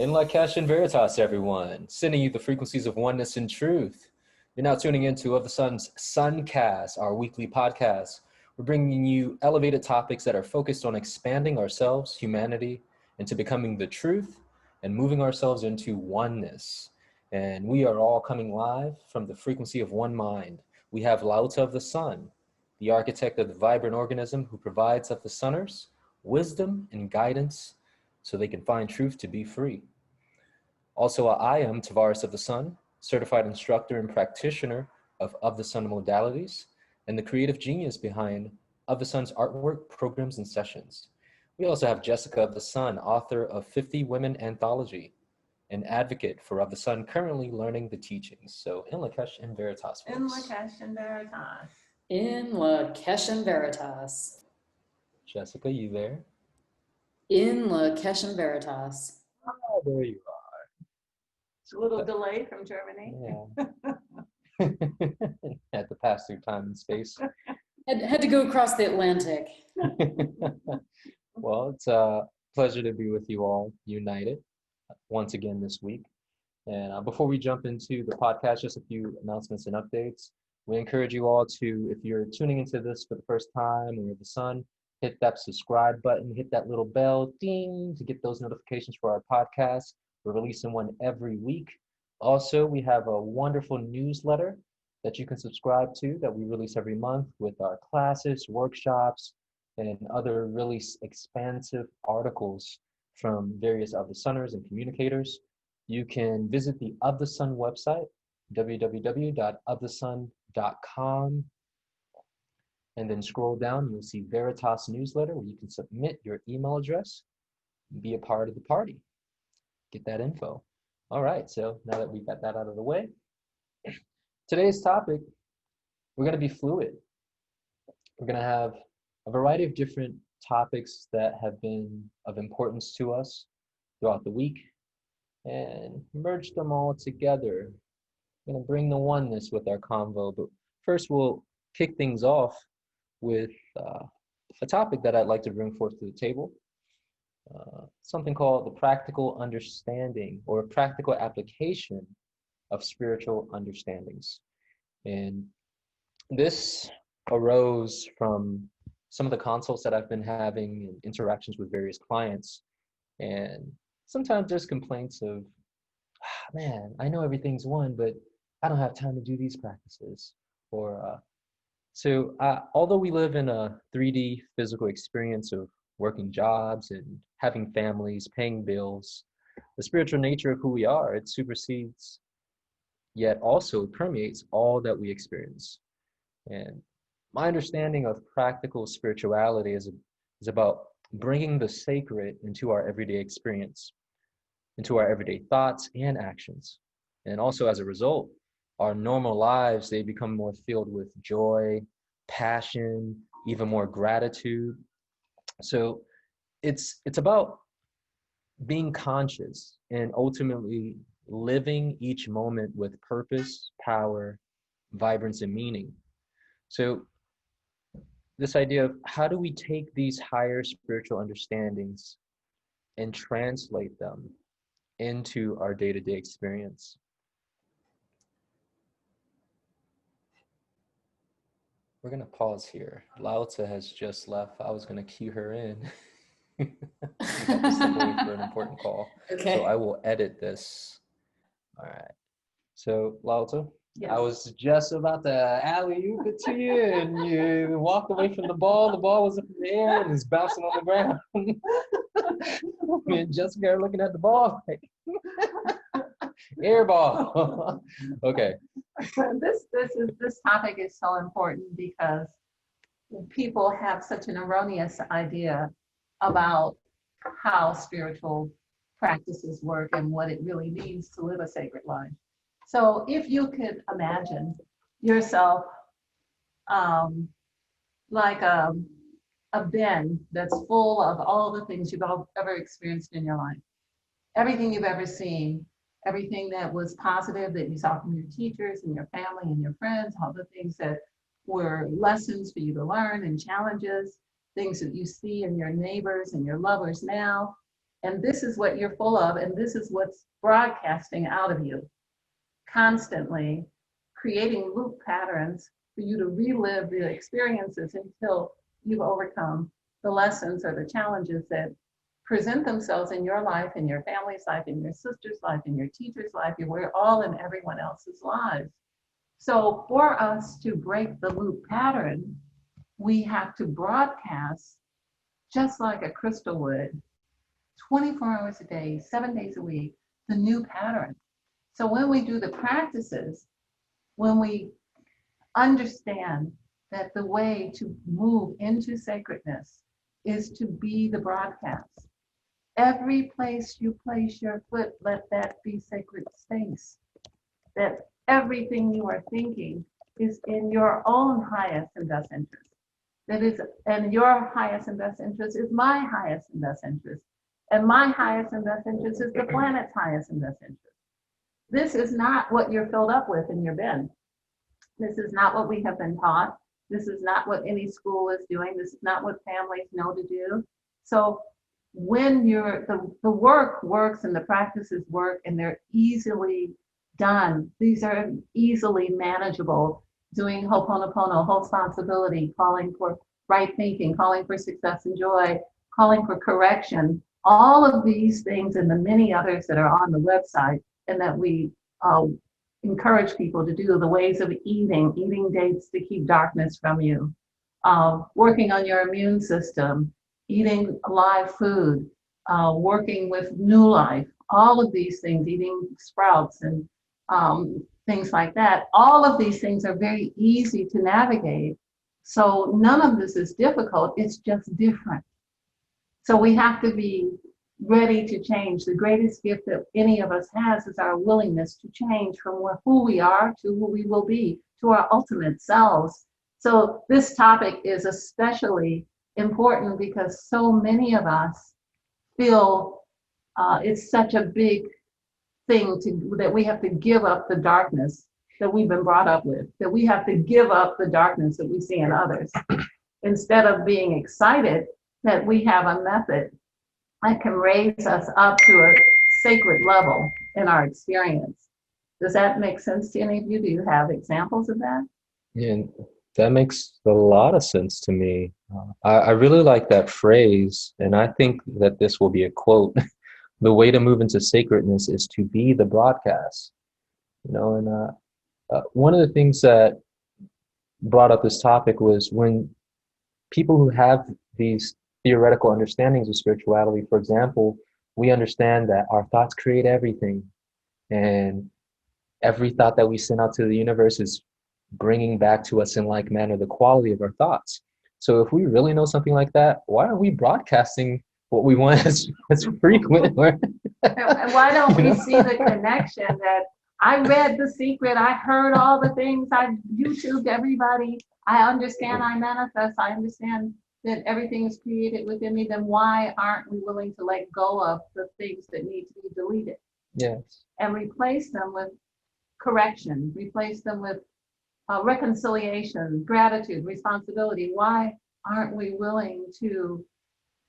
In Lakesh and Veritas, everyone, sending you the frequencies of oneness and truth. You're now tuning into Of the Sun's Suncast, our weekly podcast. We're bringing you elevated topics that are focused on expanding ourselves, humanity, into becoming the truth and moving ourselves into oneness. And we are all coming live from the frequency of one mind. We have LaOta of the Sun, the architect of the vibrant organism who provides of the Sunners wisdom and guidance so they can find truth to be free. Also, I am Tavares of the Sun, certified instructor and practitioner of the Sun modalities, and the creative genius behind Of the Sun's artwork, programs, and sessions. We also have Jessica of the Sun, author of 50 Women Anthology, an advocate for Of the Sun, currently learning the teachings. So, in Lakesh and Veritas. In Lakesh and Veritas. In Lakesh and Veritas. Jessica, you there? In Lakesh and Veritas. Oh, there you are. It's a little delay from Germany. Yeah. Had to pass through time and space. Had to go across the Atlantic. Well, it's a pleasure to be with you all united once again this week. And before we jump into the podcast, just a few announcements and updates. We encourage you all to, if you're tuning into this for the first time or the Sun, hit that subscribe button, hit that little bell, ding, to get those notifications for our podcast. We're releasing one every week. Also, we have a wonderful newsletter that you can subscribe to that we release every month with our classes, workshops, and other really expansive articles from various Of the Sunners and communicators. You can visit the Of the Sun website, www.ofthesun.com, and then scroll down, you'll see Veritas newsletter where you can submit your email address and be a part of the party. Get that info. All right, so now that we've got that out of the way, today's topic, we're going to be fluid. We're going to have a variety of different topics that have been of importance to us throughout the week and merge them all together. We're going to bring the oneness with our convo, but first we'll kick things off with a topic that I'd like to bring forth to the table, something called the practical understanding or practical application of spiritual understandings. And this arose from some of the consults that I've been having and interactions with various clients. And sometimes there's complaints of, man, I know everything's one, but I don't have time to do these practices. Or so although we live in a 3D physical experience of working jobs and having families, paying bills, the spiritual nature of who we are, it supersedes, yet also permeates all that we experience. And my understanding of practical spirituality is about bringing the sacred into our everyday experience, into our everyday thoughts and actions. And also as a result, our normal lives, they become more filled with joy, passion, even more gratitude. So it's about being conscious and ultimately living each moment with purpose, power, vibrance, and meaning. So this idea of how do we take these higher spiritual understandings and translate them into our day-to-day experience? We're going to pause here. LaOta has just left. I was going to cue her in. We got to step away for an important call. Okay. So I will edit this. All right. So LaOta, Yes. I was just about to alley-oop it to you, and you walked away from the ball. The ball was up in the air and it's bouncing on the ground. Me and Jessica are looking at the ball like, air ball. Okay. This topic is so important because people have such an erroneous idea about how spiritual practices work and what it really means to live a sacred life. So if you could imagine yourself like a bin that's full of all the things you've ever experienced in your life, everything you've ever seen, everything that was positive that you saw from your teachers and your family and your friends, all the things that were lessons for you to learn and challenges, things that you see in your neighbors and your lovers now, And this is what you're full of, and this is what's broadcasting out of you, constantly creating loop patterns for you to relive the experiences until you've overcome the lessons or the challenges that present themselves in your life, in your family's life, in your sister's life, in your teacher's life. We're all in everyone else's lives. So for us to break the loop pattern, we have to broadcast just like a crystal would, 24 hours a day, 7 days a week, the new pattern. So when we do the practices, when we understand that the way to move into sacredness is to be the broadcast. Every place you place your foot, let that be sacred space. That everything you are thinking is in your own highest and best interest. That is, and your highest and best interest is my highest and best interest. And my highest and best interest is the planet's highest and best interest. This is not what you're filled up with in your bin. This is not what we have been taught. This is not what any school is doing. This is not what families know to do. So when the work works and the practices work and they're easily done, these are easily manageable, doing Ho'oponopono, whole responsibility, calling for right thinking, calling for success and joy, calling for correction, all of these things and the many others that are on the website and that we encourage people to do, the ways of eating dates to keep darkness from you, working on your immune system, eating live food, working with New Life, all of these things, eating sprouts and things like that. All of these things are very easy to navigate. So none of this is difficult, it's just different. So we have to be ready to change. The greatest gift that any of us has is our willingness to change from who we are to who we will be, to our ultimate selves. So this topic is especially important because so many of us feel it's such a big thing that we have to give up the darkness that we've been brought up with, that we have to give up the darkness that we see in others, instead of being excited that we have a method that can raise us up to a sacred level in our experience. Does that make sense to any of you? Do you have examples of that? Yeah, that makes a lot of sense to me. I really like that phrase, and I think that this will be a quote. The way to move into sacredness is to be the broadcast. And one of the things that brought up this topic was when people who have these theoretical understandings of spirituality, for example, we understand that our thoughts create everything, and every thought that we send out to the universe is bringing back to us in like manner the quality of our thoughts. So if we really know something like that, why are we broadcasting what we want as frequent? And why don't we see the connection that I read The Secret, I heard all the things, I YouTubed everybody, I understand I manifest, I understand that everything is created within me, then why aren't we willing to let go of the things that need to be deleted? Yes. And replace them with correction, replace them with reconciliation, gratitude, responsibility. Why aren't we willing to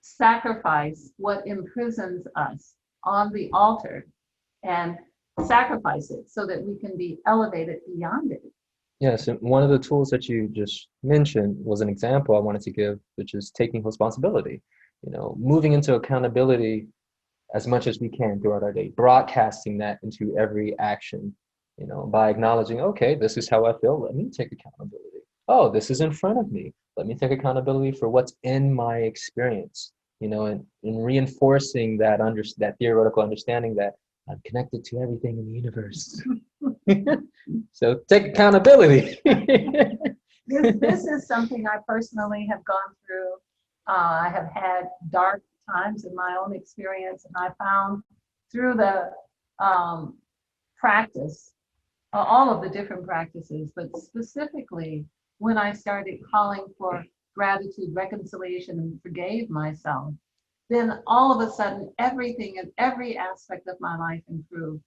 sacrifice what imprisons us on the altar and sacrifice it so that we can be elevated beyond it? Yes, and one of the tools that you just mentioned was an example I wanted to give, which is taking responsibility. Moving into accountability as much as we can throughout our day, broadcasting that into every action, by acknowledging, okay, this is how I feel, let me take accountability. Oh, this is in front of me, let me take accountability for what's in my experience, and reinforcing that theoretical understanding that I'm connected to everything in the universe. So take accountability. This is something I personally have gone through. I have had dark times in my own experience, and I found through the practice, all of the different practices, but specifically when I started calling for gratitude, reconciliation, and forgave myself, then all of a sudden everything and every aspect of my life improved.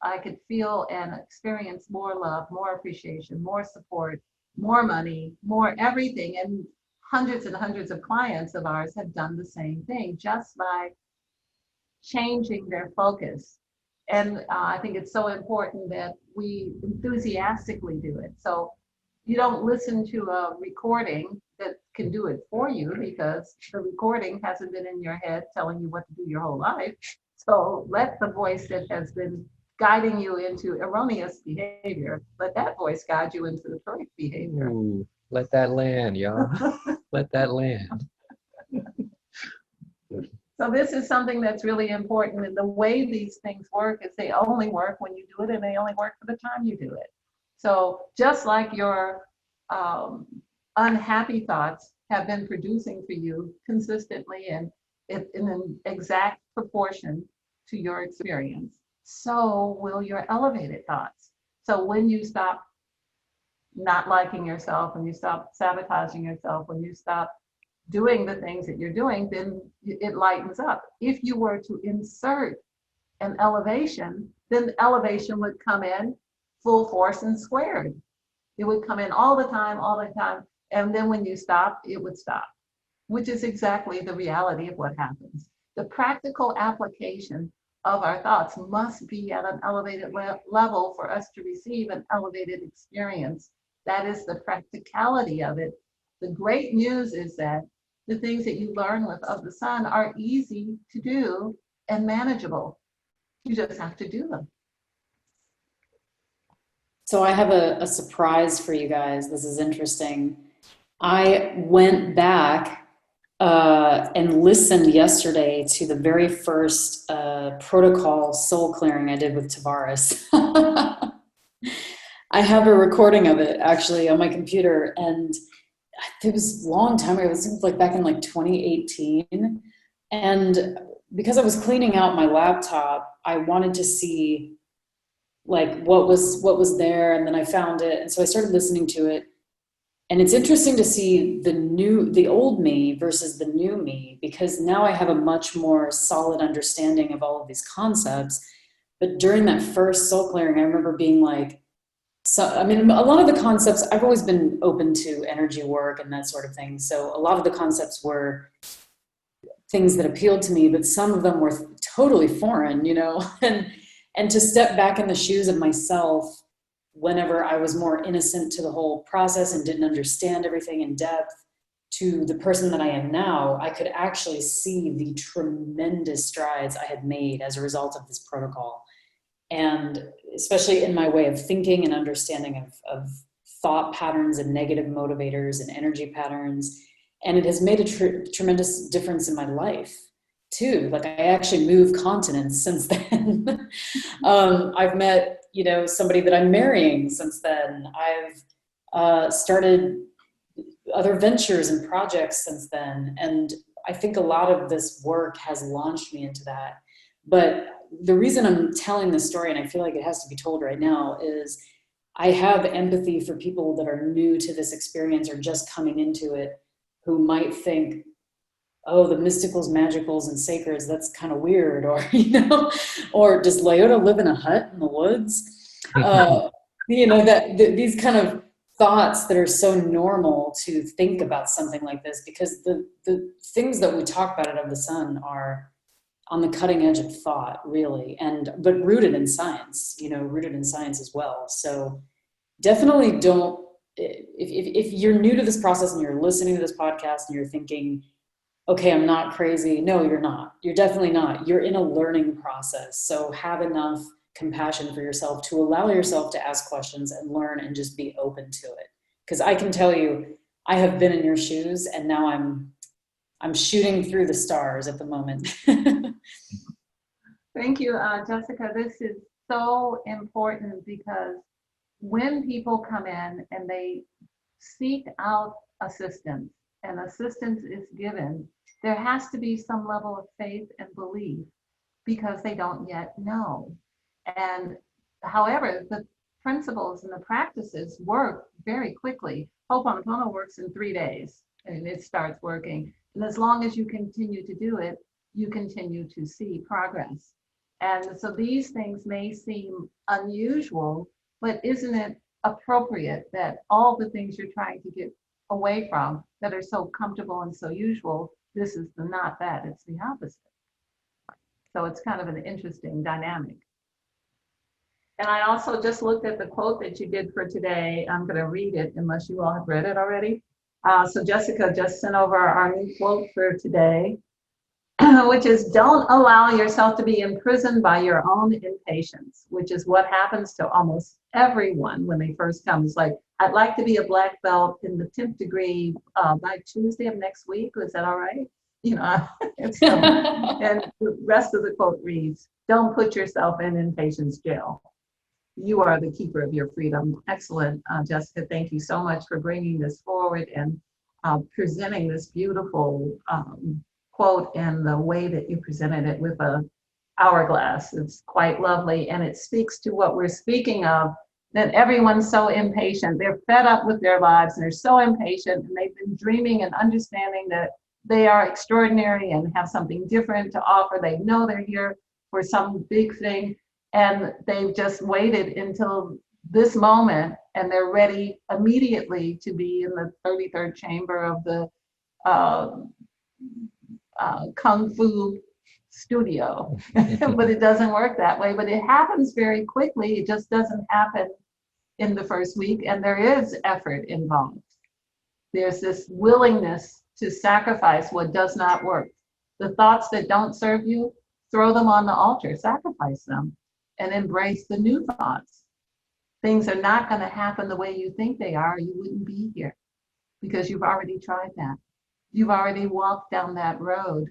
I could feel and experience more love, more appreciation, more support, more money, more everything. And hundreds of clients of ours have done the same thing just by changing their focus. And I think it's so important that we enthusiastically do it. So you don't listen to a recording that can do it for you, because the recording hasn't been in your head telling you what to do your whole life. So let the voice that has been guiding you into erroneous behavior, let that voice guide you into the correct behavior. Ooh, let that land, y'all. Let that land. So this is something that's really important. And the way these things work is they only work when you do it, and they only work for the time you do it. So just like your unhappy thoughts have been producing for you consistently and in an exact proportion to your experience, so will your elevated thoughts. So when you stop not liking yourself, when you stop sabotaging yourself, when you stop doing the things that you're doing, then it lightens up. If you were to insert an elevation, then the elevation would come in full force and squared. It would come in all the time, all the time. And then when you stop, it would stop, which is exactly the reality of what happens. The practical application of our thoughts must be at an elevated level for us to receive an elevated experience. That is the practicality of it. The great news is that the things that you learn with Of the Sun are easy to do and manageable. You just have to do them. So I have a surprise for you guys. This is interesting. I went back and listened yesterday to the very first protocol soul clearing I did with Tavares. I have a recording of it actually on my computer, and it was a long time ago. It was like back in like 2018. And because I was cleaning out my laptop, I wanted to see like what was there, and then I found it, and so I started listening to it. And it's interesting to see the old me versus the new me, because now I have a much more solid understanding of all of these concepts. But during that first soul clearing, I remember being like, so, I mean, a lot of the concepts, I've always been open to energy work and that sort of thing. So a lot of the concepts were things that appealed to me, but some of them were totally foreign, you know, and to step back in the shoes of myself whenever I was more innocent to the whole process and didn't understand everything in depth, to the person that I am now, I could actually see the tremendous strides I had made as a result of this protocol. And especially in my way of thinking and understanding of thought patterns and negative motivators and energy patterns. And it has made a tremendous difference in my life too. Like I actually moved continents since then. I've met, you know, somebody that I'm marrying since then. I've started other ventures and projects since then. And I think a lot of this work has launched me into that. But the reason I'm telling this story, and I feel like it has to be told right now, is I have empathy for people that are new to this experience or just coming into it, who might think, oh, the mysticals, magicals, and sacreds, that's kind of weird. Or, you know, or does LaOta live in a hut in the woods? You know, these kind of thoughts that are so normal to think about something like this, because the things that we talk about at Of the Sun are on the cutting edge of thought, really, but rooted in science, you know, rooted in science as well. So definitely don't, if you're new to this process and you're listening to this podcast and you're thinking, okay, I'm not crazy. No, you're not. You're definitely not. You're in a learning process. So have enough compassion for yourself to allow yourself to ask questions and learn and just be open to it. Because I can tell you, I have been in your shoes, and now I'm shooting through the stars at the moment. Thank you, Jessica. This is so important, because when people come in and they seek out assistance and assistance is given, there has to be some level of faith and belief, because they don't yet know. And however, the principles and the practices work very quickly. Ho'oponopono works in 3 days and it starts working. And as long as you continue to do it, you continue to see progress. And so these things may seem unusual, but isn't it appropriate that all the things you're trying to get away from that are so comfortable and so usual, this is not that, it's the opposite. So it's kind of an interesting dynamic. And I also just looked at the quote that you did for today. I'm going to read it unless you all have read it already. So Jessica just sent over our new quote for today, which is, don't allow yourself to be imprisoned by your own impatience, which is what happens to almost everyone when they first come. It's like, I'd like to be a black belt in the 10th degree by Tuesday of next week. Is that all right? You know, and the rest of the quote reads, don't put yourself in impatience jail. You are the keeper of your freedom. Excellent, Jessica. Thank you so much for bringing this forward and presenting this beautiful quote and the way that you presented it with a hourglass. It's quite lovely, and it speaks to what we're speaking of, that everyone's so impatient. They're fed up with their lives, and they're so impatient, and they've been dreaming and understanding that they are extraordinary and have something different to offer. They know they're here for some big thing, and they've just waited until this moment, and they're ready immediately to be in the 33rd chamber of the Kung Fu studio. But it doesn't work that way. But it happens very quickly. It just doesn't happen in the first week, and there is effort involved. There's this willingness to sacrifice what does not work. The thoughts that don't serve you, throw them on the altar, sacrifice them, and embrace the new thoughts. Things are not going to happen the way you think they are. You wouldn't be here because you've already tried that. You've already walked down that road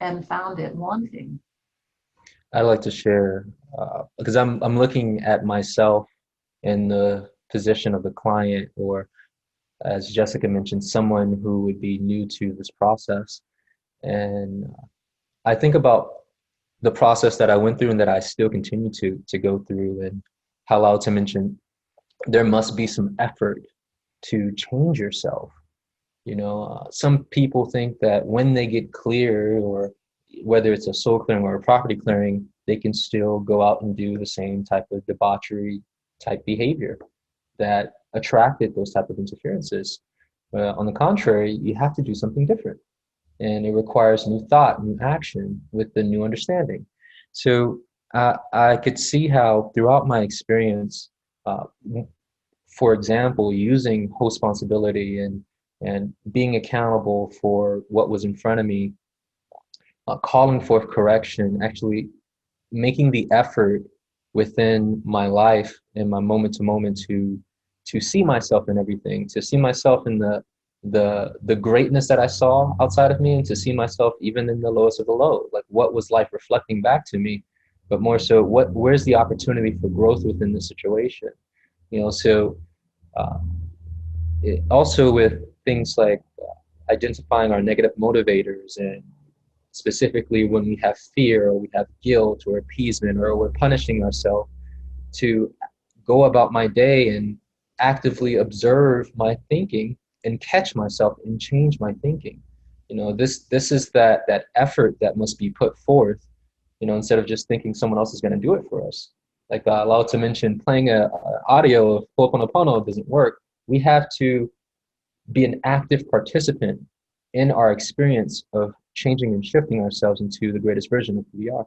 and found it wanting. I'd like to share, because I'm looking at myself in the position of the client, or as Jessica mentioned, someone who would be new to this process. And I think about the process that I went through and that I still continue to go through, and how LaOta mentioned there must be some effort to change yourself. You know, some people think that when they get clear, or whether it's a soul clearing or a property clearing, they can still go out and do the same type of debauchery type behavior that attracted those type of interferences. On the contrary, you have to do something different. And it requires new thought, new action with the new understanding. So I could see how throughout my experience, for example, using host responsibility and being accountable for what was in front of me, calling forth correction, actually making the effort within my life and my moment to moment to see myself in everything, to see myself in the greatness that I saw outside of me, and to see myself even in the lowest of the low. Like, what was life reflecting back to me? But more so, where's the opportunity for growth within the situation? You know, so also with things like identifying our negative motivators, and specifically when we have fear or we have guilt or appeasement or we're punishing ourselves, to go about my day and actively observe my thinking and catch myself and change my thinking. You know, this is that effort that must be put forth, you know, instead of just thinking someone else is going to do it for us. Like LaOta mentioned, playing a audio of Ho'oponopono doesn't work. We have to be an active participant in our experience of changing and shifting ourselves into the greatest version of who we are.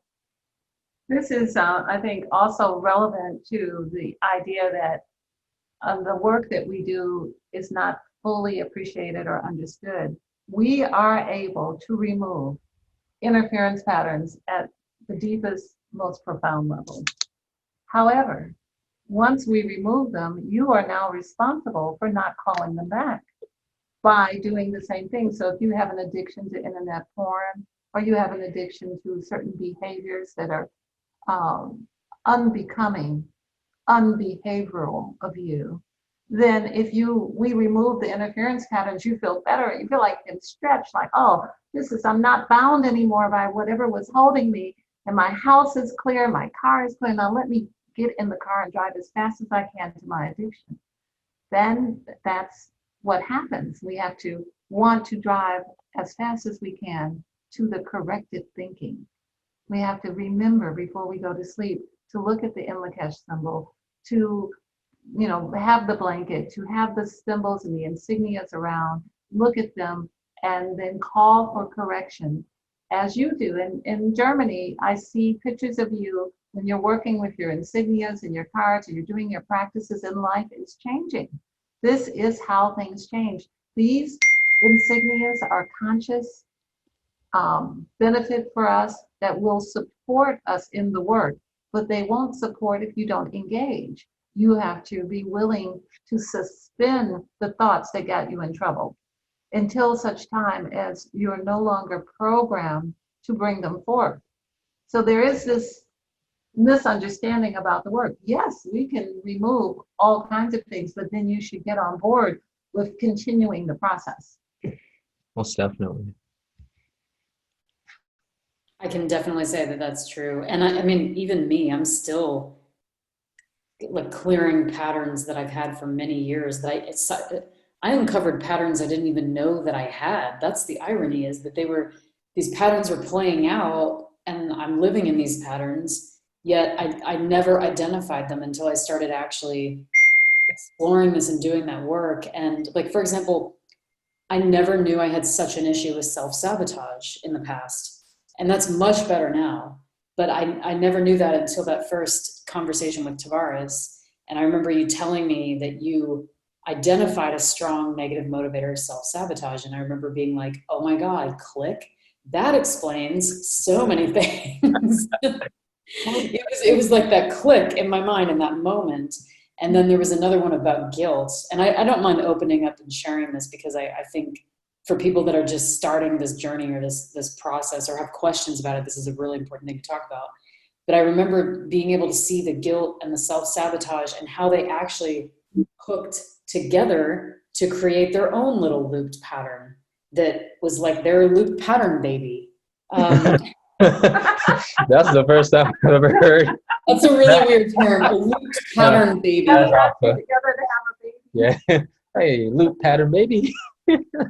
This is, I think, also relevant to the idea that the work that we do is not fully appreciated or understood. We are able to remove interference patterns at the deepest, most profound level. However, once we remove them, you are now responsible for not calling them back by doing the same thing. So if you have an addiction to internet porn, or you have an addiction to certain behaviors that are unbecoming, unbehavioral of you, then if we remove the interference patterns, you feel better. You feel like it's stretched, like, oh, I'm not bound anymore by whatever was holding me, and my house is clear, my car is clear. Now let me get in the car and drive as fast as I can to my addiction. Then that's what happens. We have to want to drive as fast as we can to the corrected thinking. We have to remember before we go to sleep to look at the Inlakesh symbol, to have the blanket, to have the symbols and the insignias around, look at them, and then call for correction as you do. In Germany, I see pictures of you when you're working with your insignias and your cards and you're doing your practices, and life is changing. This is how things change. These insignias are conscious benefit for us that will support us in the work, but they won't support if you don't engage. You have to be willing to suspend the thoughts that got you in trouble until such time as you're no longer programmed to bring them forth. So there is this misunderstanding about the work. Yes, we can remove all kinds of things, but then you should get on board with continuing the process. Most definitely. I can definitely say that that's true. And I mean, even me, I'm still like clearing patterns that I've had for many years that I uncovered patterns I didn't even know that I had. That's the irony, is that these patterns were playing out and I'm living in these patterns, yet I never identified them until I started actually exploring this and doing that work. And like, for example, I never knew I had such an issue with self-sabotage in the past. And that's much better now. But I never knew that until that first conversation with Tavares. And I remember you telling me that you identified a strong negative motivator of self-sabotage. And I remember being like, oh my God, click. That explains so many things. It was like that click in my mind in that moment. And then there was another one about guilt. And I don't mind opening up and sharing this, because I think for people that are just starting this journey or this process or have questions about it, this is a really important thing to talk about. But I remember being able to see the guilt and the self-sabotage and how they actually hooked together to create their own little looped pattern that was like their looped pattern baby. That's the first time I've ever heard. That's a really weird term, a looped pattern baby. That's awesome. Together to have a baby. Yeah. Hey, loop pattern baby.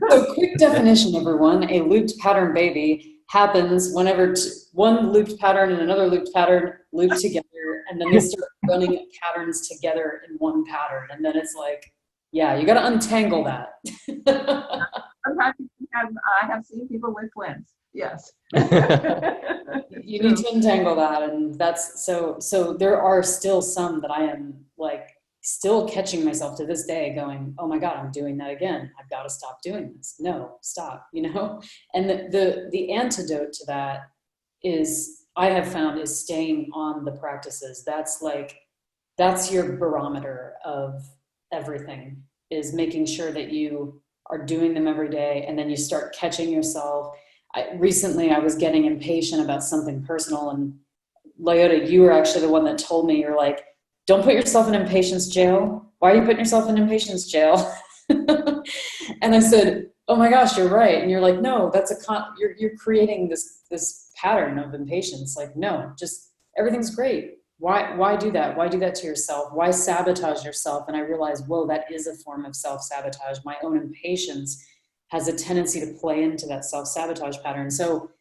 So quick definition, everyone. A looped pattern baby happens whenever one looped pattern and another looped pattern loop together, and then they start running patterns together in one pattern. And then it's like, yeah, you got to untangle that. Sometimes I have seen people with twins. Yes. You need to untangle that. And that's so there are still some that I am like still catching myself to this day going, oh my God, I'm doing that again. I've got to stop doing this. No, stop, you know? And the antidote to that is, I have found, is staying on the practices. That's your barometer of everything, is making sure that you are doing them every day. And then you start catching yourself. Recently I was getting impatient about something personal, and LaOta, you were actually the one that told me, you're like, don't put yourself in impatience jail. Why are you putting yourself in impatience jail? And I said, oh my gosh, you're right. And you're like, no, that's you're creating this pattern of impatience. Like, no, just everything's great. Why do that? Why do that to yourself? Why sabotage yourself? And I realized, whoa, that is a form of self-sabotage. My own impatience has a tendency to play into that self-sabotage pattern. So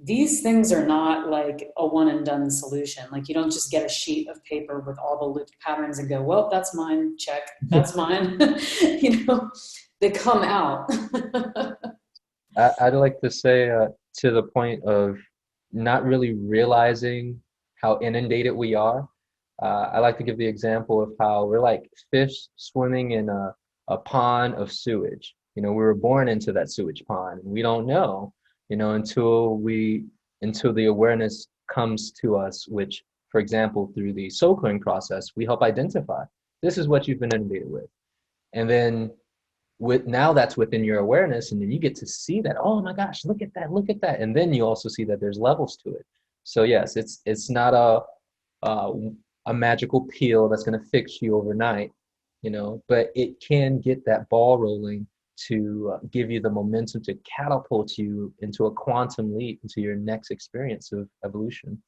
these things are not like a one and done solution. Like, you don't just get a sheet of paper with all the looped patterns and go, well, that's mine, check, that's mine. You know, they come out. I'd like to say to the point of not really realizing how inundated we are. I like to give the example of how we're like fish swimming in a pond of sewage. You know, we were born into that sewage pond, and we don't know, you know, until the awareness comes to us, which, for example, through the soul clearing process, we help identify, this is what you've been inundated with. And then now that's within your awareness, and then you get to see that, oh my gosh, look at that. And then you also see that there's levels to it. So yes, it's not a magical pill that's going to fix you overnight, you know, but it can get that ball rolling to give you the momentum to catapult you into a quantum leap into your next experience of evolution.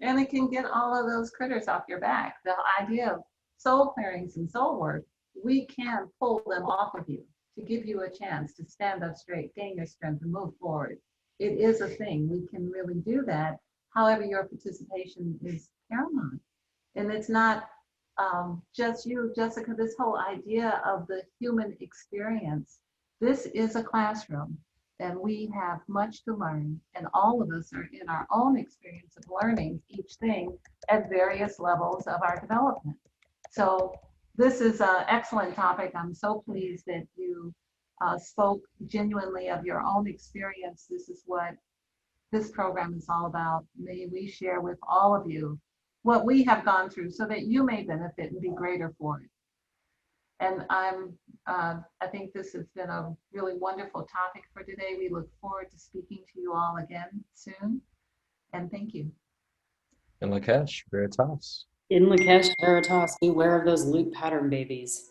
And it can get all of those critters off your back. The idea of soul clearings and soul work, we can pull them off of you to give you a chance to stand up straight, gain your strength, and move forward. It is a thing. We can really do that. However, your participation is paramount. And it's not just you, Jessica, this whole idea of the human experience. This is a classroom. and we have much to learn, and all of us are in our own experience of learning each thing at various levels of our development. So this is an excellent topic. I'm so pleased that you spoke genuinely of your own experience. This is what this program is all about. May we share with all of you what we have gone through so that you may benefit and be greater for it. And I think this has been a really wonderful topic for today. We look forward to speaking to you all again soon. And thank you. In Lakesh, Veritas. In Lakesh, Veritas, beware of those loop pattern babies.